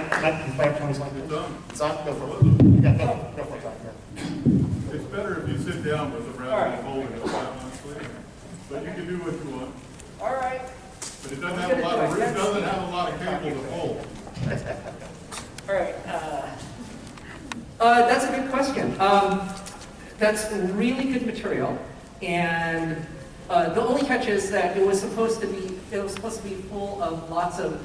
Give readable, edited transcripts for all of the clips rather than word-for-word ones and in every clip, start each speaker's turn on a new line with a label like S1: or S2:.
S1: 5 20 seconds.
S2: It's on.
S1: It's on. Go for it. Yeah, go for it. Yeah.
S2: It's better if you sit down with them rather than holding it, honestly. But you can do what you want.
S3: All right.
S2: But it doesn't have a lot of, it doesn't have a lot of cable to pull.
S3: All right.
S4: That's a good question. That's really good material, and the only catch is that it was supposed to be full of lots of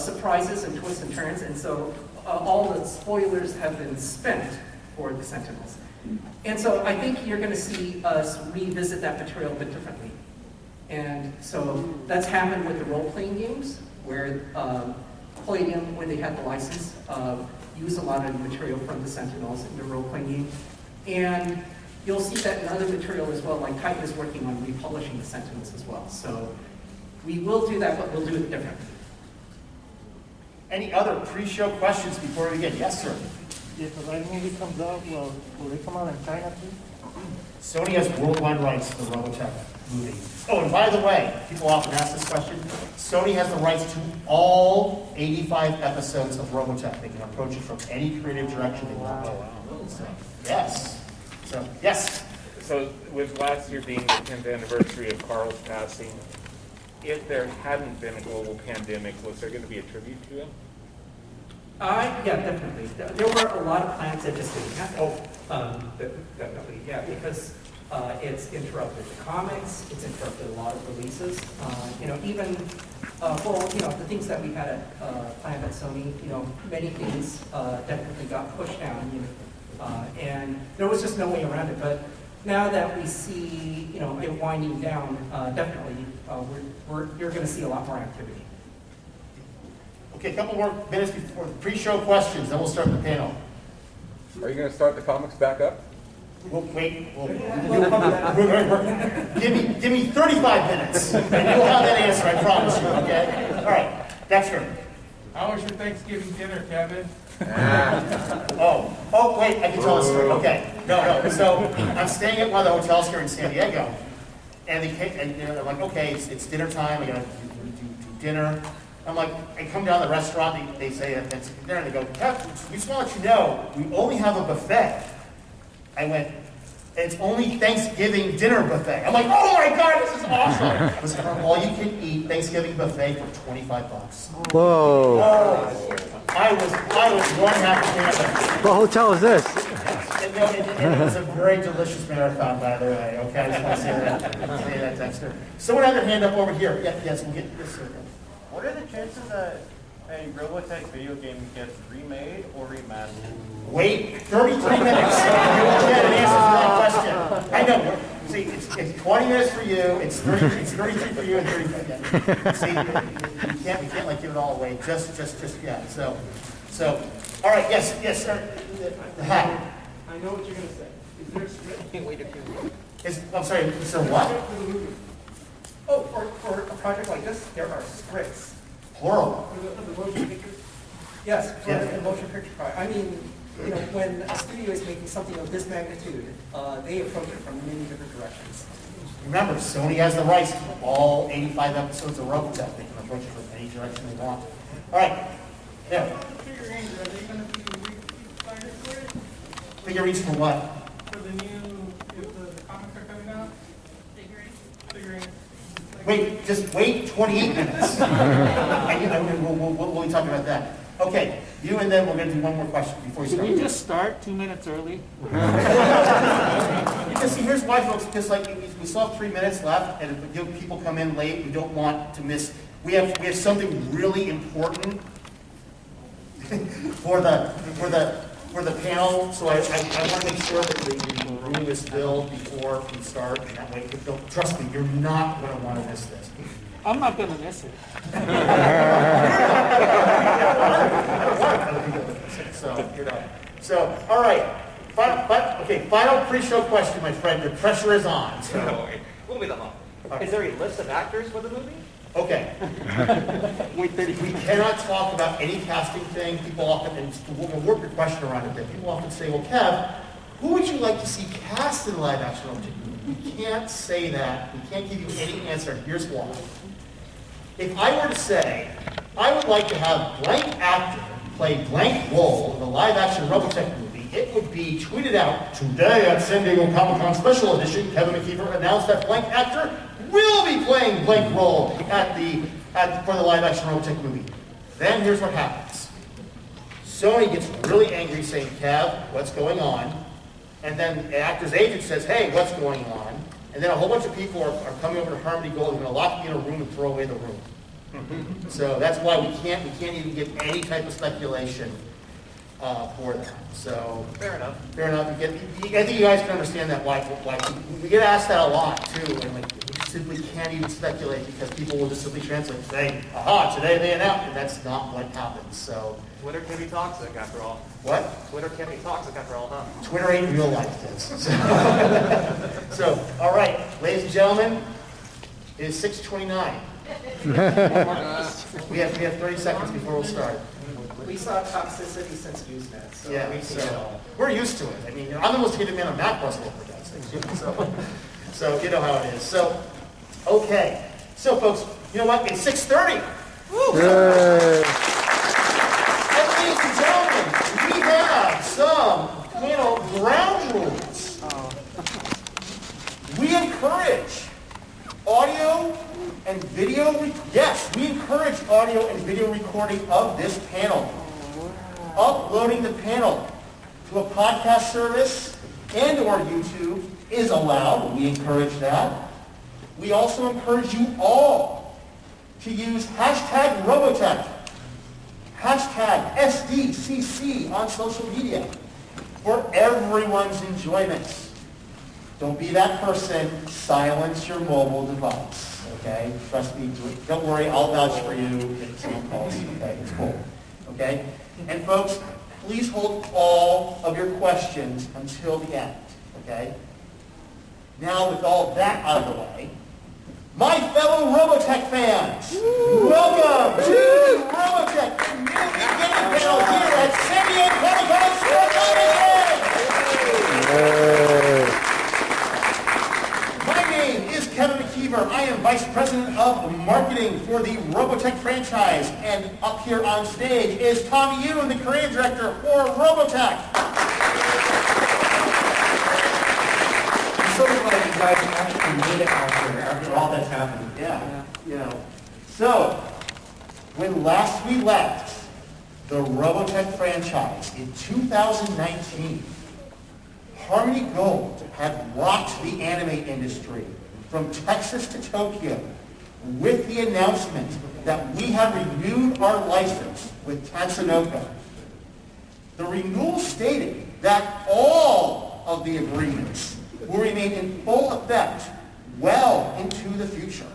S4: surprises and twists and turns, and so all the spoilers have been spent for the Sentinels. And so I think you're going to see us revisit that material a bit differently. And so that's happened with the role-playing games, where Palladium, when they had the license, used a lot of material from the Sentinels in the role-playing game. And you'll see that in other material as well, like Titan is working on republishing the Sentinels as well. So we will do that, but we'll do it differently.
S1: Any other pre-show questions before we begin? Yes, sir.
S5: If the right movie comes out, will they come out in China too?
S1: Sony has worldwide rights to the Robotech movie. Oh, and by the way, people often ask this question. Sony has the rights to all 85 episodes of Robotech. They can approach it from any creative direction they want. So, yes. So, yes.
S6: So with last year being the 10th anniversary of Carl's passing, if there hadn't been a global pandemic, was there going to be a tribute to him?
S4: Yeah, definitely. There were a lot of plans that just didn't happen. Definitely, yeah, because it's interrupted the comics, it's interrupted a lot of releases. Even for the things that we had planned at Sony, many things definitely got pushed down, and there was just no way around it. But now that we see, it winding down, definitely, you're going to see a lot more activity.
S1: Okay, a couple more minutes before the pre-show questions, then we'll start the panel.
S7: Are you going to start the comics back up?
S1: We'll wait. Give me 35 minutes, and you'll have that answer, I promise you, okay? All right, Dexter.
S8: How was your Thanksgiving dinner, Kevin?
S1: Oh, wait, I can tell a story. Okay, no. So I'm staying at one of the hotels here in San Diego, and they're like, okay, it's dinner time, I gotta do dinner. I'm like, I come down to the restaurant, they say it's dinner, and they go, Kev, we just want to let you know, we only have a buffet. I went, it's only Thanksgiving dinner buffet. I'm like, oh my God, this is awesome. It was an all-you-can-eat Thanksgiving buffet for $25.
S5: Whoa.
S1: Oh, I was one happy man.
S5: What hotel is this?
S1: And it was a very delicious marathon, by the way. Okay, I just want to say that, Dexter. Someone had their hand up over here. Yes, we'll get this.
S9: What are the chances that a Robotech video game gets remade or remastered?
S1: Wait 33 minutes. You will get an answer to that question. I know. See, it's 20 minutes for you. It's 33 for you and 35. See, we can't like give it all away. Just yeah. So, all right. Yes, sir. The hat.
S8: I know what you're going to say. Is there a script?
S1: I'm sorry. Is there what?
S4: Oh, for a project like this, there are scripts.
S1: Plural.
S8: For the motion pictures?
S4: Yes, for
S1: Yeah.
S4: the motion picture project. I mean, when a studio is making something of this magnitude, they approach it from many different directions.
S1: Remember, Sony has the rights to all 85 episodes of Robotech. They can approach it from any direction they want. All right. Yeah.
S8: Figurines, are they going to be re-decided for it?
S1: Figurines for what?
S8: For the new, if the comics are coming out? Figurines.
S1: Wait, just wait 28 minutes. We'll be talking about that. Okay, you and then we're going to do one more question before we start.
S5: Can we just start 2 minutes early?
S1: You can see, here's why, folks, because like we still have 3 minutes left, and if people come in late, we don't want to miss. We have something really important for the panel, so I want to make sure that we review this bill before we start, and that way, trust me, you're not going to want to miss this.
S5: I'm not going to miss it.
S1: So, all right. Final pre-show question, my friend. The pressure is on. So.
S9: We'll be the hump. Is there a list of actors for the movie?
S1: Okay. We cannot talk about any casting thing. People often, and we'll work your question around it. People often say, well, Kev, who would you like to see cast in live action? We can't say that. We can't give you any answer. Here's why. If I were to say, I would like to have blank actor play blank role in the live-action Robotech movie, it would be tweeted out, "Today at San Diego Comic-Con Special Edition, Kevin McKeever announced that blank actor will be playing blank role for the live-action Robotech movie." Then here's what happens. Sony gets really angry saying, "Kev, what's going on?" And then the actor's agent says, "Hey, what's going on?" And then a whole bunch of people are coming over to Harmony Gold and going to lock me in a room and throw away the room. So that's why we can't even give any type of speculation for that. So
S9: Fair enough.
S1: fair enough. I think you guys can understand that why we get asked that a lot too, and like we simply can't even speculate because people will just simply translate and say, "Aha, today they announced," and that's not what happens. So
S9: Twitter can be toxic after all.
S1: what?
S9: Twitter can be toxic after all, huh?
S1: Twitter ain't real life, kids. So, all right, ladies and gentlemen, it is 6:29. We have 30 seconds before we'll start.
S4: We saw toxicity since Usenet, so
S1: Yeah,
S4: we've seen it all.
S1: we're used to it. I mean, I'm the most hated man on Macross world for God's sake. So you know how it is. So, okay. So, folks, you know what? It's 6:30. Woo! And ladies and gentlemen, we have some, ground rules. We encourage audio and video, yes, we encourage audio and video recording of this panel. Uploading the panel to a podcast service and or YouTube is allowed. We encourage that. We also encourage you all to use hashtag Robotech, hashtag SDCC on social media for everyone's enjoyment. Don't be that person. Silence your mobile device, okay? Trust me. Don't worry. I'll vouch for you if someone calls. Okay, it's cool. Okay? And folks, please hold all of your questions until the end, okay? Now, with all that out of the way, my fellow Robotech fans, welcome to the Robotech Community Game Panel here at San Diego Comic-Con Sports. My name is Kevin McKeever. I am Vice President of Marketing for the Robotech franchise. And up here on stage is Tommy Yoon, the Creative Director for Robotech.
S5: I'm so glad you guys actually made it out here after all that's happened.
S1: Yeah. So, when last we left the Robotech franchise in 2019, Harmony Gold had rocked the anime industry from Texas to Tokyo with the announcement that we have renewed our license with Tatsunoko. The renewal stated that all of the agreements will remain in full effect well into the future.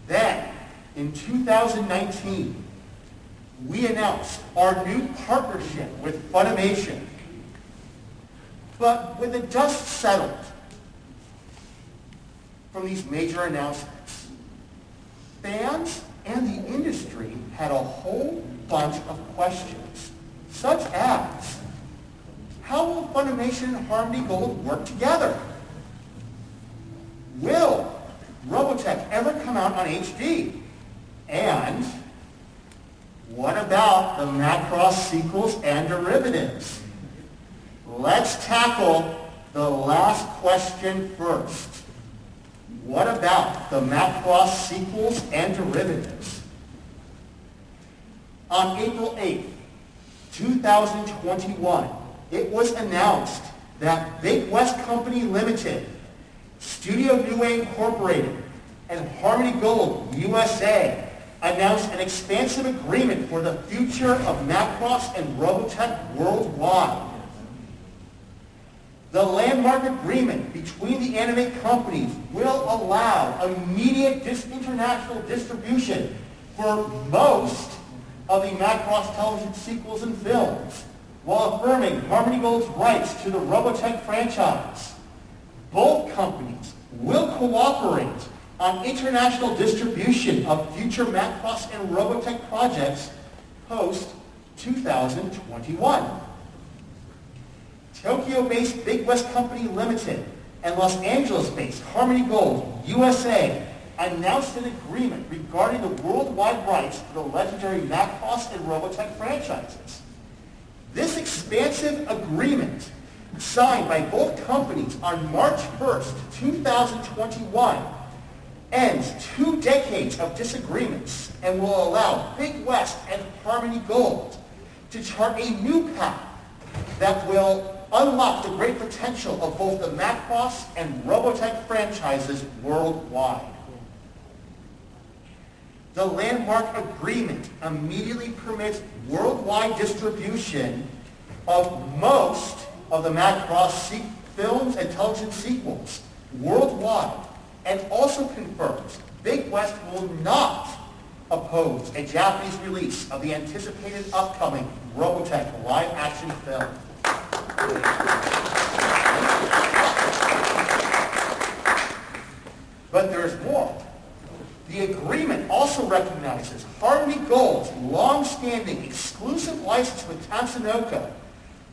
S1: Then, in 2019, we announced our new partnership with Funimation. But when the dust settled from these major announcements, fans and the industry had a whole bunch of questions, such as, how will Funimation and Harmony Gold work together? Will Robotech ever come out on HD? And what about the Macross sequels and derivatives? Let's tackle the last question first. What about the Macross sequels and derivatives? On April 8th, 2021, it was announced that Big West Company Limited, Studio New Incorporated, and Harmony Gold USA announced an expansive agreement for the future of Macross and Robotech worldwide. The landmark agreement between the anime companies will allow immediate international distribution for most of the Macross television sequels and films, while affirming Harmony Gold's rights to the Robotech franchise. Both companies will cooperate on international distribution of future Macross and Robotech projects post-2021. Tokyo-based Big West Company Limited and Los Angeles-based Harmony Gold USA announced an agreement regarding the worldwide rights for the legendary Macross and Robotech franchises. This expansive agreement, signed by both companies on March 1st, 2021, ends 2 decades of disagreements and will allow Big West and Harmony Gold to chart a new path that will unlock the great potential of both the Macross and Robotech franchises worldwide. The landmark agreement immediately permits worldwide distribution of most of the Macross films and television sequels worldwide, and also confirms Big West will not oppose a Japanese release of the anticipated upcoming Robotech live-action film. But there's more. The agreement also recognizes Harmony Gold's long-standing exclusive license with Tatsunoko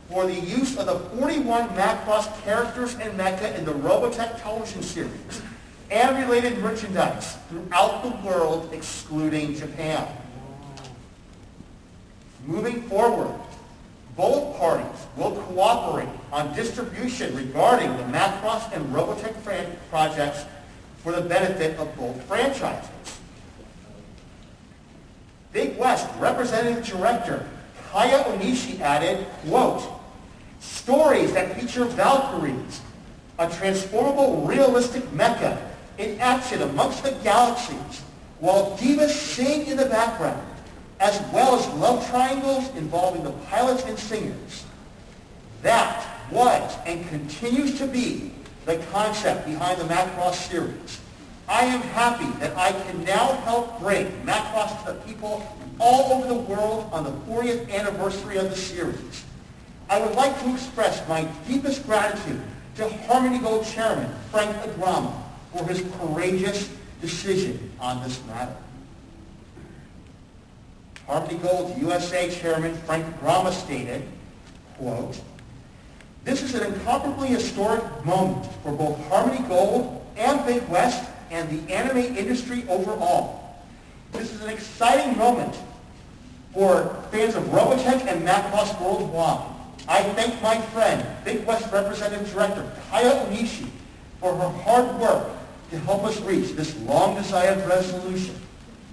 S1: for the use of the 41 Macross characters and mecha in the Robotech television series and related merchandise throughout the world, excluding Japan. Moving forward, both parties will cooperate on distribution regarding the Macross and Robotech projects for the benefit of both franchises. Big West Representative Director Kaya Onishi added, quote, "Stories that feature Valkyries, a transformable realistic mecha in action amongst the galaxies, while divas sing in the background, as well as love triangles involving the pilots and singers. That was and continues to be the concept behind the Macross series. I am happy that I can now help bring Macross to the people all over the world on the 40th anniversary of the series. I would like to express my deepest gratitude to Harmony Gold Chairman Frank Agrama for his courageous decision on this matter." Harmony Gold USA Chairman Frank Agrama stated, quote, "This is an incomparably historic moment for both Harmony Gold and Big West and the anime industry overall. This is an exciting moment for fans of Robotech and Macross worldwide. I thank my friend, Big West Representative Director Kaya Onishi, for her hard work to help us reach this long-desired resolution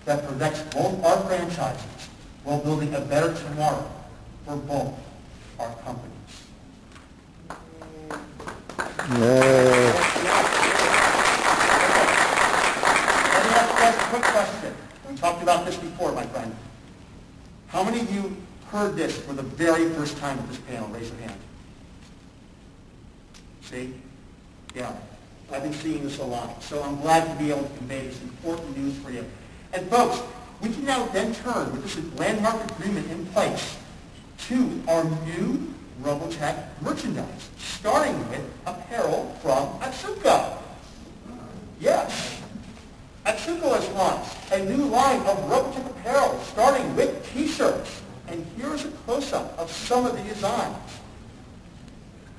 S1: that protects both our franchises while building a better tomorrow for both our companies." Let me ask a quick question. We talked about this before, my friend. How many of you heard this for the very first time at this panel? Raise your hand. See? Yeah. I've been seeing this a lot. So I'm glad to be able to convey this important news for you. And folks, we can now then turn with this landmark agreement in place to our new Robotech merchandise, starting with apparel from Atsuko. Yes. Atsuko has launched a new line of Robotech apparel, starting with t-shirts. And here's a close-up of some of the designs.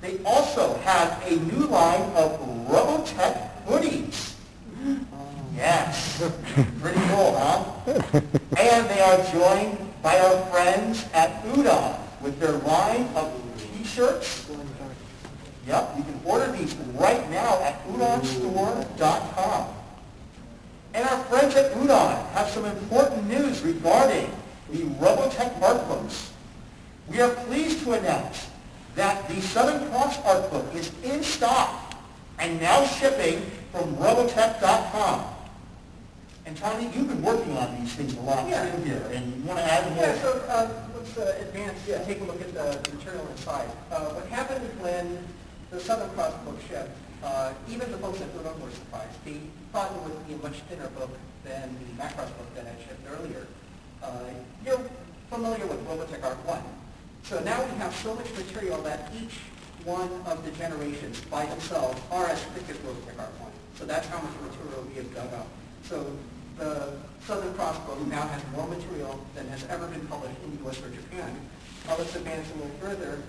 S1: They also have a new line of Robotech hoodies. Yes, pretty cool, huh? And they are joined by our friends at Udon with their line of t-shirts. Yep, you can order these right now at udonstore.com. And our friends at Udon have some important news regarding the Robotech art books. We are pleased to announce that the Southern Cross art book is in stock and now shipping from Robotech.com. And Tommy, you've been working on these things a lot too here, and you want to add more?
S5: Yeah, so let's advance, take a look at the material inside. What happened when the Southern Cross book shipped, even the folks at Udon were surprised. They thought it would be a much thinner book than the Macross book that had shipped earlier. You're familiar with Robotech Art 1. So now we have so much material that each one of the generations by themselves are as thick as Robotech Art 1. So that's how much material we have dug up. So the Southern Cross book now has more material than has ever been published in the US or Japan. Let's advance a little further.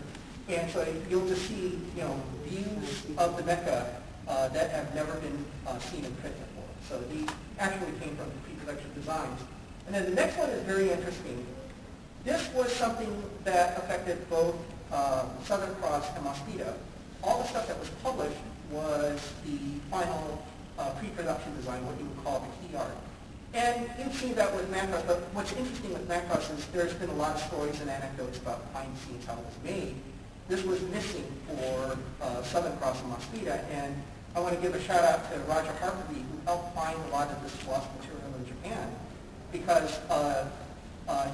S5: And so you'll just see, views of the mecha that have never been seen in print before. So these actually came from pre-production designs. And then the next one is very interesting. This was something that affected both Southern Cross and Mosquito. All the stuff that was published was the final pre-production design, what you would call the key art. And you've seen that with Macross, but what's interesting with Macross is there's been a lot of stories and anecdotes about behind the scenes how it was made. This was missing for Southern Cross and Mosquito, and I want to give a shout out to Roger Harperby, who helped find a lot of this lost material in Japan, because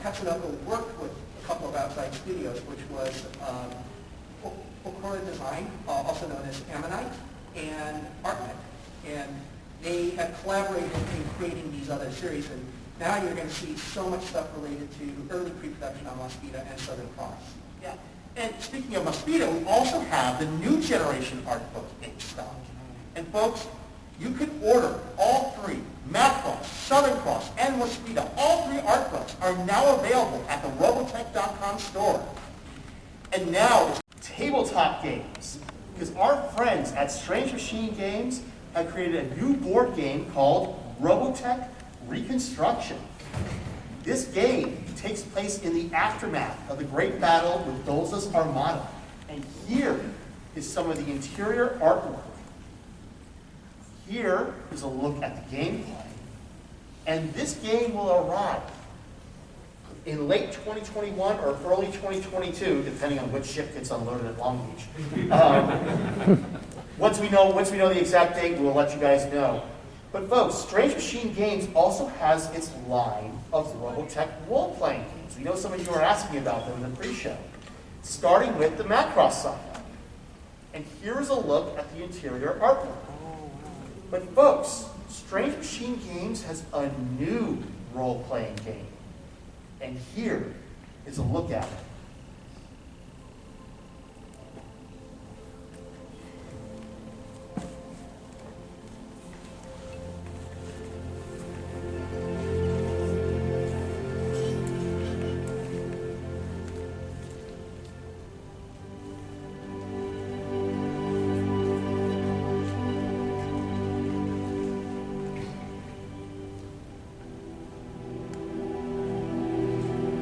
S5: Tatsunoko worked with a couple of outside studios, which was Okura Design, also known as Ammonite, and ArtNet. And they had collaborated in creating these other series, and now you're going to see so much stuff related to early pre-production on Mosquito and Southern Cross.
S1: Yeah. And speaking of Mosquito, we also have the new generation art book in stock. And folks, you can order all three, Macross, Southern Cross, and Mosquito. All three art books are now available at the Robotech.com store. And now, tabletop games. Because our friends at Strange Machine Games have created a new board game called Robotech Reconstruction. This game takes place in the aftermath of the great battle with Dolza's Armada. And here is some of the interior artwork. Here is a look at the gameplay. And this game will arrive in late 2021 or early 2022, depending on which ship gets unloaded at Long Beach. Once we know the exact date, we'll let you guys know. But folks, Strange Machine Games also has its line of Robotech role-playing games. We know some of you are asking about them in the pre-show. Starting with the Macross saga. And here's a look at the interior artwork. But folks, Strange Machine Games has a new role-playing game. And here is a look at it.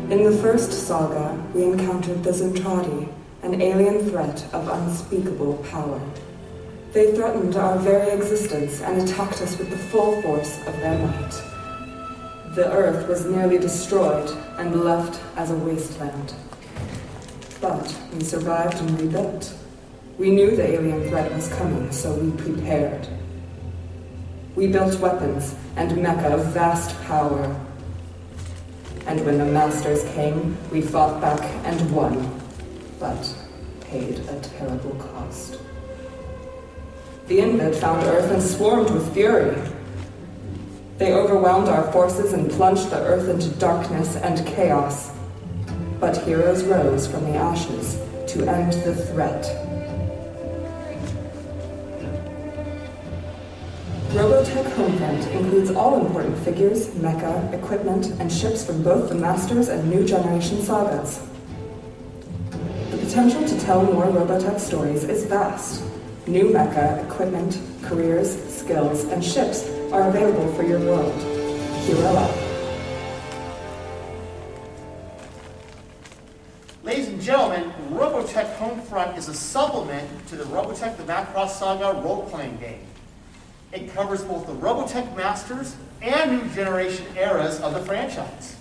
S10: In the first saga, we encountered the Zentradi, an alien threat of unspeakable power. They threatened our very existence and attacked us with the full force of their might. The Earth was nearly destroyed and left as a wasteland. But we survived and rebuilt. We knew the alien threat was coming, so we prepared. We built weapons and mecha of vast power. And when the masters came, we fought back and won, but paid a terrible cost. The Invid found Earth and swarmed with fury. They overwhelmed our forces and plunged the Earth into darkness and chaos. But heroes rose from the ashes to end the threat. Robotech Homefront includes all important figures, mecha, equipment, and ships from both the Masters and New Generation sagas. The potential to tell more Robotech stories is vast. New mecha, equipment, careers, skills, and ships are available for your world. Hero up.
S1: Ladies and gentlemen, Robotech Homefront is a supplement to the Robotech the Macross Saga role-playing game. It covers both the Robotech Masters and New Generation eras of the franchise.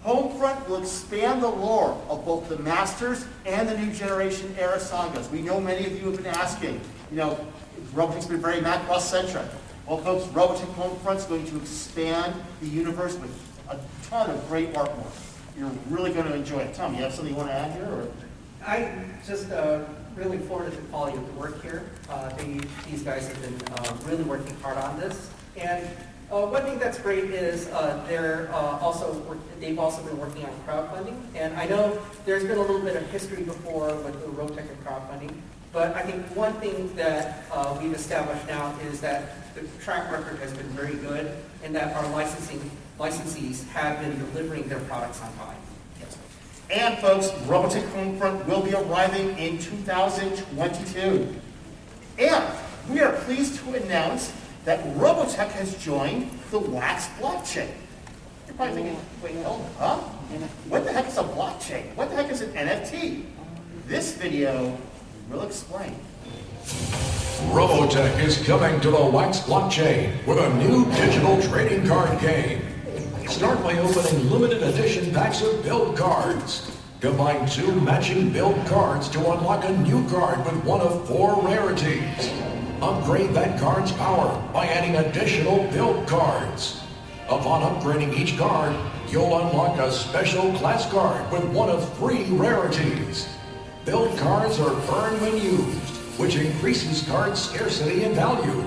S1: Homefront will expand the lore of both the Masters and the New Generation era sagas. We know many of you have been asking, Robotech's been very Macross-centric. Well, folks, Robotech Homefront is going to expand the universe with a ton of great artwork. You're really going to enjoy it. Tom, you have something you want to add here? Or?
S4: I just really forward to the quality of the work here. These guys have been really working hard on this. And one thing that's great is they've also been working on crowdfunding. And I know there's been a little bit of history before with the Robotech and crowdfunding, but I think one thing that we've established now is that the track record has been very good and that our licensees have been delivering their products on time.
S1: And folks, Robotech Homefront will be arriving in 2022. And we are pleased to announce that Robotech has joined the Wax blockchain. You're probably thinking, wait, hold on, huh? What the heck is a blockchain? What the heck is an NFT? This video will explain.
S11: Robotech is coming to the Wax blockchain with a new digital trading card game. Start by opening limited edition packs of build cards. Combine 2 matching build cards to unlock a new card with one of 4 rarities. Upgrade that card's power by adding additional build cards. Upon upgrading each card, you'll unlock a special class card with one of 3 rarities. Build cards are earned when used, which increases card scarcity and value.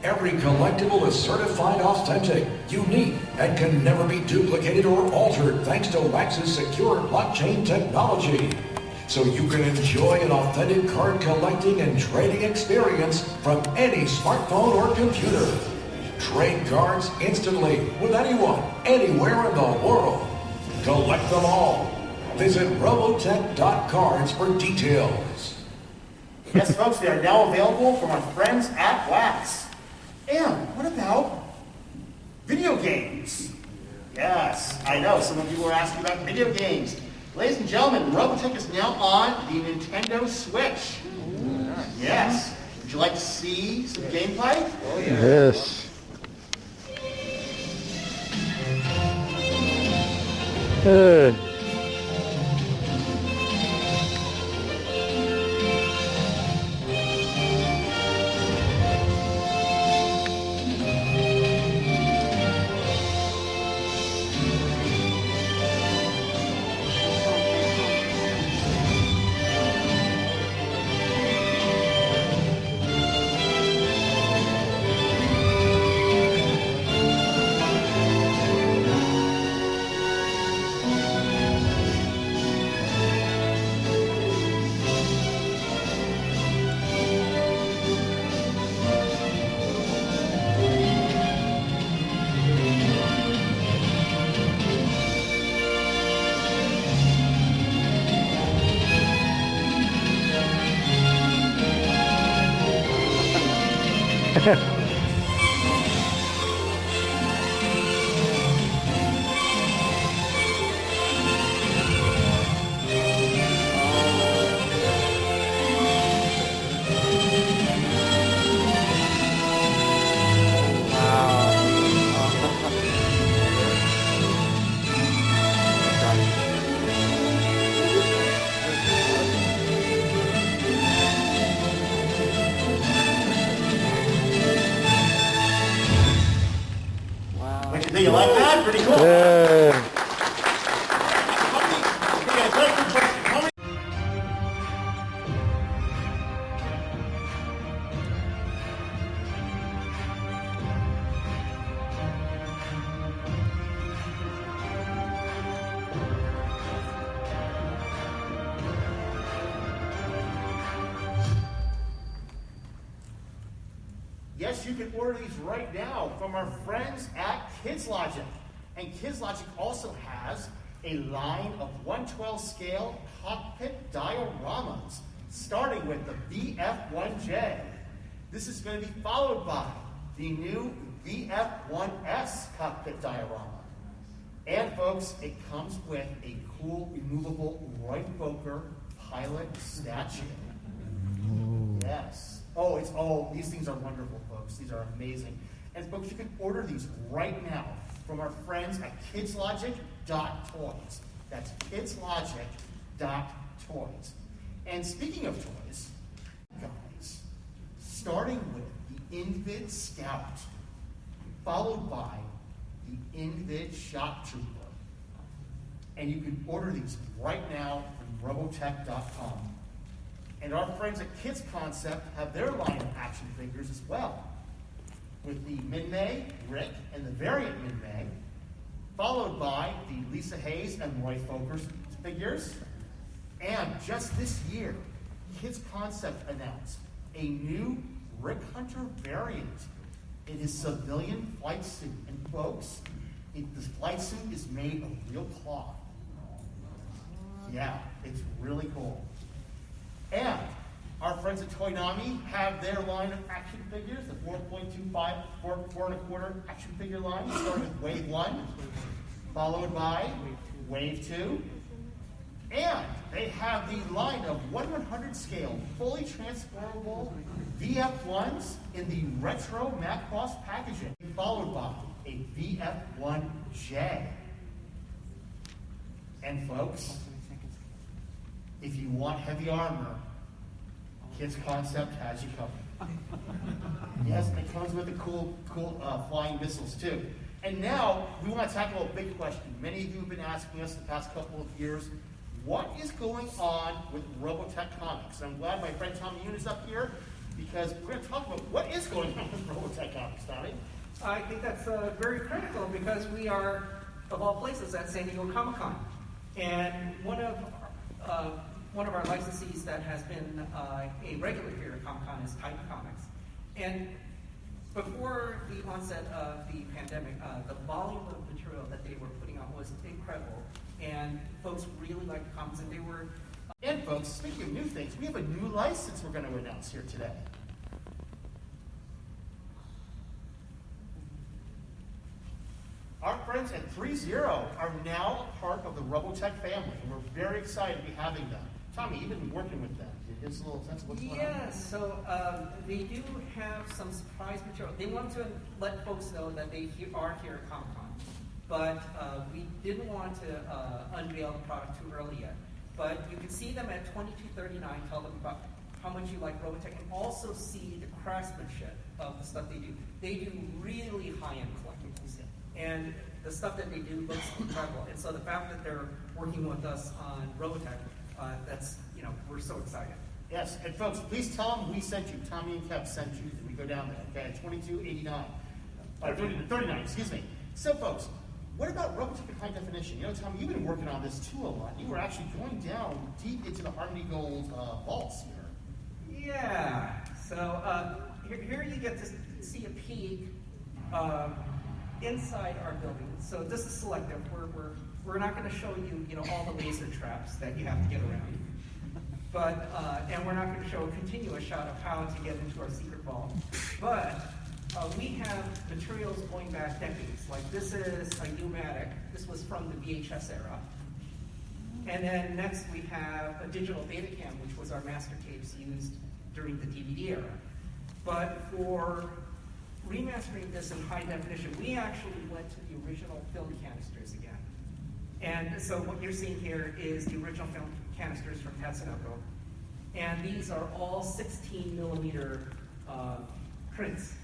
S11: Every collectible is certified authentic, unique, and can never be duplicated or altered thanks to Wax's secure blockchain technology. So you can enjoy an authentic card collecting and trading experience from any smartphone or computer. Trade cards instantly with anyone, anywhere in the world. Collect them all. Visit robotech.cards for details.
S1: Yes, folks, they are now available from our friends at Wax. And what about video games? Yes, I know, some of you were asking about video games. Ladies and gentlemen, Robotech is now on the Nintendo Switch. Yes. Would you like to see some gameplay?
S6: Oh, yeah.
S12: Yes.
S1: Do you like that? Pretty cool.
S12: Yeah.
S1: Okay, guys, very quick question. How many- Yes, you can order these right now from our friends at Kids Logic. And Kids Logic also has a line of 1/12 scale cockpit dioramas, starting with the VF1J. This is going to be followed by the new VF1S cockpit diorama. And folks, it comes with a cool removable Roy Fokker pilot statue. Yes. These things are wonderful, folks. These are amazing. And folks, you can order these right now from our friends at kidslogic.toys. That's kidslogic.toys. And speaking of toys, guys, starting with the Invid Scout, followed by the Invid Shock Trooper. And you can order these right now from robotech.com. And our friends at Kids Concept have their line of action figures as well, with the Min-May, Rick, and the variant Min-May, followed by the Lisa Hayes and Roy Fokker figures. And just this year, Kids Concept announced a new Rick Hunter variant in his civilian flight suit. And folks, this flight suit is made of real cloth. Yeah, it's really cool. And Our friends at Toynami have their line of action figures, the 4.25, 4.25 action figure line, starting with Wave 1, followed by Wave 2, and they have the line of 1/100 scale, fully transformable VF1s in the retro Macross packaging, followed by a VF1J. And folks, if you want heavy armor, Kids Concept has you covered. Yes, it comes with the cool flying missiles too. And now we want to tackle a big question. Many of you have been asking us the past couple of years, what is going on with Robotech Comics? And I'm glad my friend Tommy Yoon is up here because we're going to talk about what is going on with Robotech Comics, Tommy.
S4: I think that's very critical because we are, of all places, at San Diego Comic-Con. And one of our licensees that has been a regular here at Comic-Con is Titan Comics. And before the onset of the pandemic, the volume of material that they were putting out was incredible. And folks really liked the comics, and they were...
S1: And folks, speaking of new things, we have a new license we're going to announce here today. Our friends at 3-0 are now a part of the Robotech family, and we're very excited to be having them. Tommy, you've been working with them. Give us a little sense of what's going on.
S4: Yes, so they do have some surprise material. They want to let folks know that they are here at Comic-Con, but we didn't want to unveil the product too early yet. But you can see them at 2239, tell them about how much you like Robotech, and also see the craftsmanship of the stuff they do. They do really high-end collectibles, and the stuff that they do looks incredible. And so the fact that they're working with us on Robotech, that's, we're so excited.
S1: Yes, and folks, please tell them we sent you. Tommy and Kev sent you. We go down there, okay, at 2289. 39, excuse me. So, folks, what about Robotech in high definition? Tommy, you've been working on this too a lot. You were actually going down deep into the Harmony Gold vaults here.
S4: Yeah, so here you get to see a peek inside our building. So this is selective. We're not going to show you, all the laser traps that you have to get around. But and we're not going to show a continuous shot of how to get into our secret vault. But we have materials going back decades. Like this is a U-matic. This was from the VHS era. And then next we have a digital Betacam, which was our master tapes used during the DVD era. But for remastering this in high definition, we actually went to the original film canisters again. And so what you're seeing here is the original film canisters from Tatsunoko. And these are all 16 millimeter prints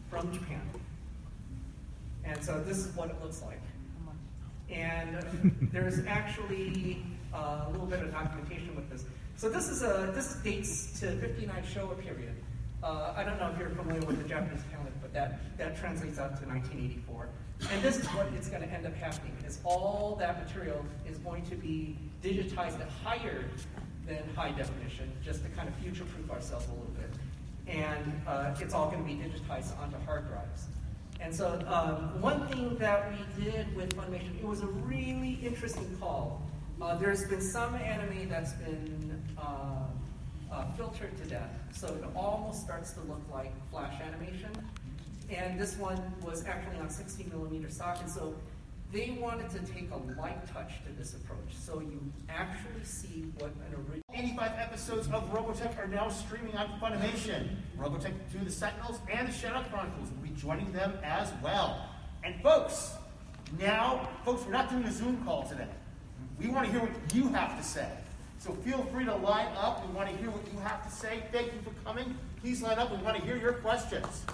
S4: from Japan. And so this is what it looks like. And there's actually a little bit of documentation with this. So this dates to 59 Showa period. I don't know if you're familiar with the Japanese calendar, but that translates out to 1984. And this is what it's going to end up happening, is all that material is going to be digitized at higher than high definition, just to kind of future-proof ourselves a little bit. And it's all going to be digitized onto hard drives. And so one thing that we did with Funimation, it was a really interesting call. There's been some anime that's been filtered to death, so it almost starts to look like flash animation. And this one was actually on 16 millimeter stock, and so they wanted to take a light touch to this approach, so you actually see what an original...
S1: 85 episodes of Robotech are now streaming on Funimation. Robotech 2, The Sentinels, and the Shadow Chronicles will be joining them as well. And folks, we're not doing a Zoom call today. We want to hear what you have to say. So feel free to line up. We want to hear what you have to say. Thank you for coming. Please line up. We want to hear your questions.